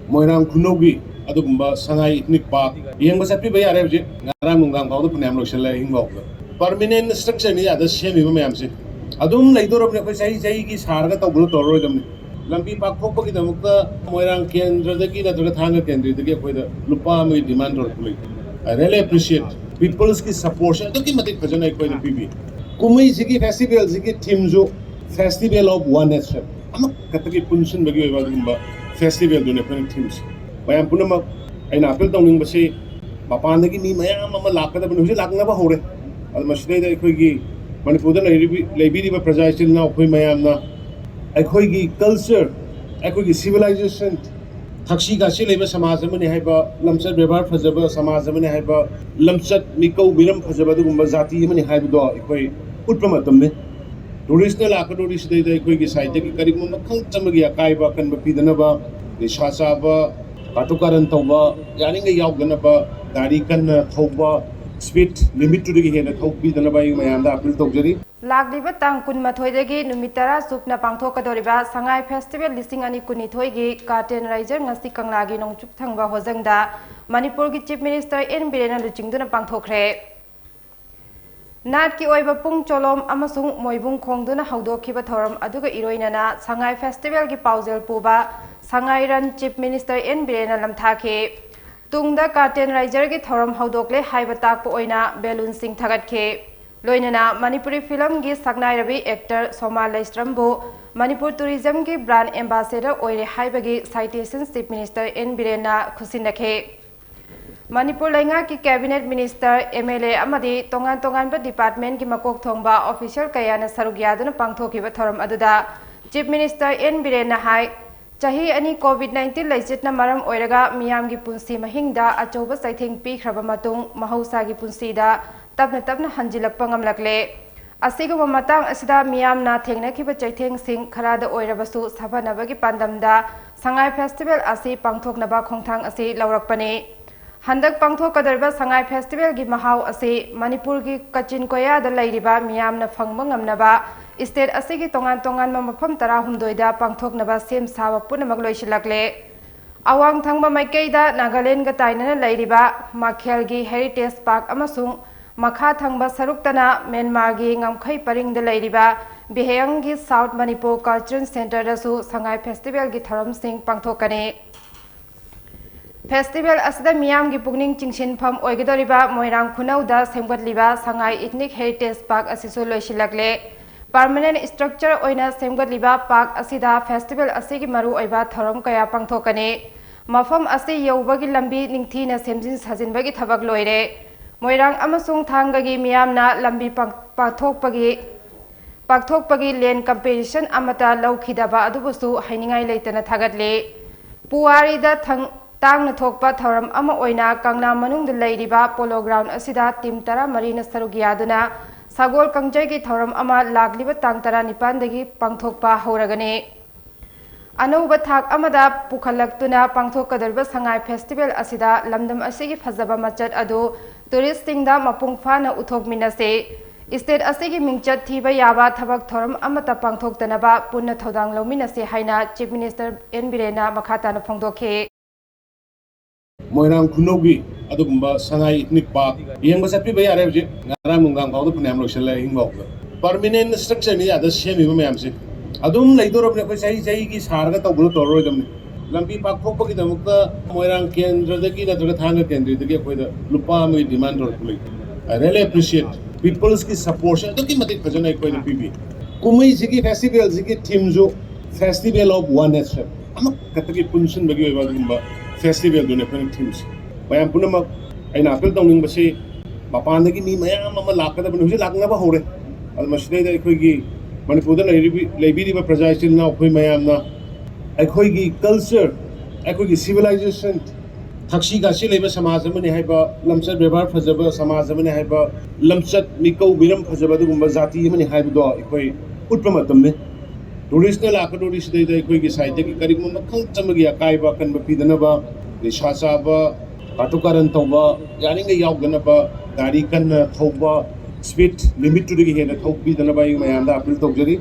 Moirang Kunogi, Adumba, Sangai Nick Park, Yang was happy by Arabic, Narangang, all the Panam Local. Permanent structure is the same. Adum later of the Sai is harder to go to Lampi Park Poki the Muka, Moirang Kendra the Kid at the Tanga Kendri to get with the Lupami demand or play. I really appreciate people's support. I don't give a Pajana PB. Kumi Ziki Festival, Ziki Timzo, Festival of One Nation. I'm not Kataki Punson Bagua Festival to different teams. By Ampunama, an apple down Basi, Papandaki, Mayama Laka, the Lakana Hore, Almashne, Equigi, Manipuda, Labidi, President now, Mayamna, Equigi culture, Equigi civilization, Takshiga Silva Samazamani Haba, Lamsat River Fazaba, Samazamani Haba, Lamsat Miko, Biren Fazabadum Bazati, Mani Habdo, Equi, Utpamatum. Traditional Akadorish, the Equigi site, Karikum, Kanglagi, Kaiba, and Bapidanaba, the Shasaba, Patukaran Toba, Yaninga Yaganaba, Darikan Toba, speed limit to the head of Topi, the Nabai, Mayanda, Piltogeri. Lagliba tang kun mathoidagi numitara supna pangthokadoriba Sangai Festival listing ani kunithoigi Curtain Raiser Kanglagi Nongchup thangba Hojangda Manipur gi Chief Minister Biren luchingduna pangthokkhre Nat ki oiba pung cholom amasung moibung khongduna haudokhiba thoram aduga iroinana Sangai Festival gi paujel puba Sangai ran Chief Minister Biren lamthakhe tungda Curtain Raiser gi thoram haudokle haiba takpo oina balloon sing thagatke Loinana Manipuri film gi Sagnai Ravi actor Soma Laistrambu Manipur tourism gi brand ambassador oire haibagi citations Chief Minister Biren na khusinakhe Manipur lainga ki cabinet minister MLA amadi tongan ba department gi makok thongba official kayana sarugyaduna pangthokhiba thoram aduda Chief Minister Biren na hai chahi ani COVID-19 laichetna maram oiraga miyam gi punsi mahingda achoba saithing pikhraba matung mahausa gi punsida tapna hanjilakpa ngamlakle asiguma matang asida miyamna thengnakiba chaitheng sing kharada oirabasu sabhanabagi pandamda Sangai Festival asi pangthoknaba khongthang asi laurakpani handak pangthokkadarba Sangai Festival gi mahau asi Manipur gi Kachin Koya da lairiba miyamna phangba ngamnaba state asigi tongan mafam 16 da pangthoknaba sem saba punamak loisilakle awang thangba maikeida Nagaland ga tainana lairiba Makhel gi Heritage Park amasung Makha thangba saruktana Myanmar gi ngamkhai paring da lairiba Bihayang gi South Manipur Cultural Center da su Sangai Festival gi tharam sing pangthokane Festival asda miyam gi pugning chingshin pham oigadoriba Moirang Khunau da semgatliba Sangai Ethnic Heritage Park asisu loisilakle permanent structure oina semgatliba park asida festival asigi maru oiba tharam kaya pangthokane mafam asi yobagi lambi ningthina semjin sajinbagi thabak loire Moirang amasung thangagi miyamna lambi pakthokpagi land competition amata laukhidaba adubusu hainingai leitana thagatle puari da tangna thokpa thoram ama oina Kangla manung da leiriba polo ground asida team 13 na sarugyaduna Sagol Kangjai gi thoram ama lagliba tang 19 dagi pangthokpa horagane Anuba thak amada pukhalaktuna pangthokkadarba Sangai Festival asida lamdam asigi phajaba machat adu touristing da mapung phana uthokminase state asigi mingchat thiba yaba thabak thoram amata pangthoktanaba punna thodang lominase haina Chief Minister Biren na makhatana phongdokhe Moirang Kunogi, Adumba, Sangai Ethnic Park, Yang was happy by Arabic, Narangang, all the Panam Local. Permanent structure is the same. Adum later of the Sai is harder to go to Rodam. Lampi Park Poki the Muka, Moirang Kendra the Kid at the Tanga Kendri to get with the Lupami demand or play. I really appreciate people's support. I don't give a Pajana PB. Kumi Ziki Festival, Ziki Timzo, Festival of One Nation. I'm not Kataki Punson Bagua Festival to different teams. By Ampunama, an apple down Basi, Papandaki, Mayama Laka, the Lakana Hore, Almashne, Equigi, Manipuda, Labidi, President now, Mayamna, Equigi culture, Equigi civilization, Takshiga Silva Samazamani Haba, Lamsat River Fazaba, Samazamani Haba, Lamsat Miko, Biren Fazabadum Bazati, Mani Habdo, Equi, Utpamatum. Traditional Akadorish, the Equigi site, Karikum, Kanglagi, Kaiba, and Bapidanaba, the Shasaba, Patukaran Toba, Yaninga Yaganaba, Darikan Toba, speed limit to the head of Topi, the Nabai, Mayanda, Piltogeri.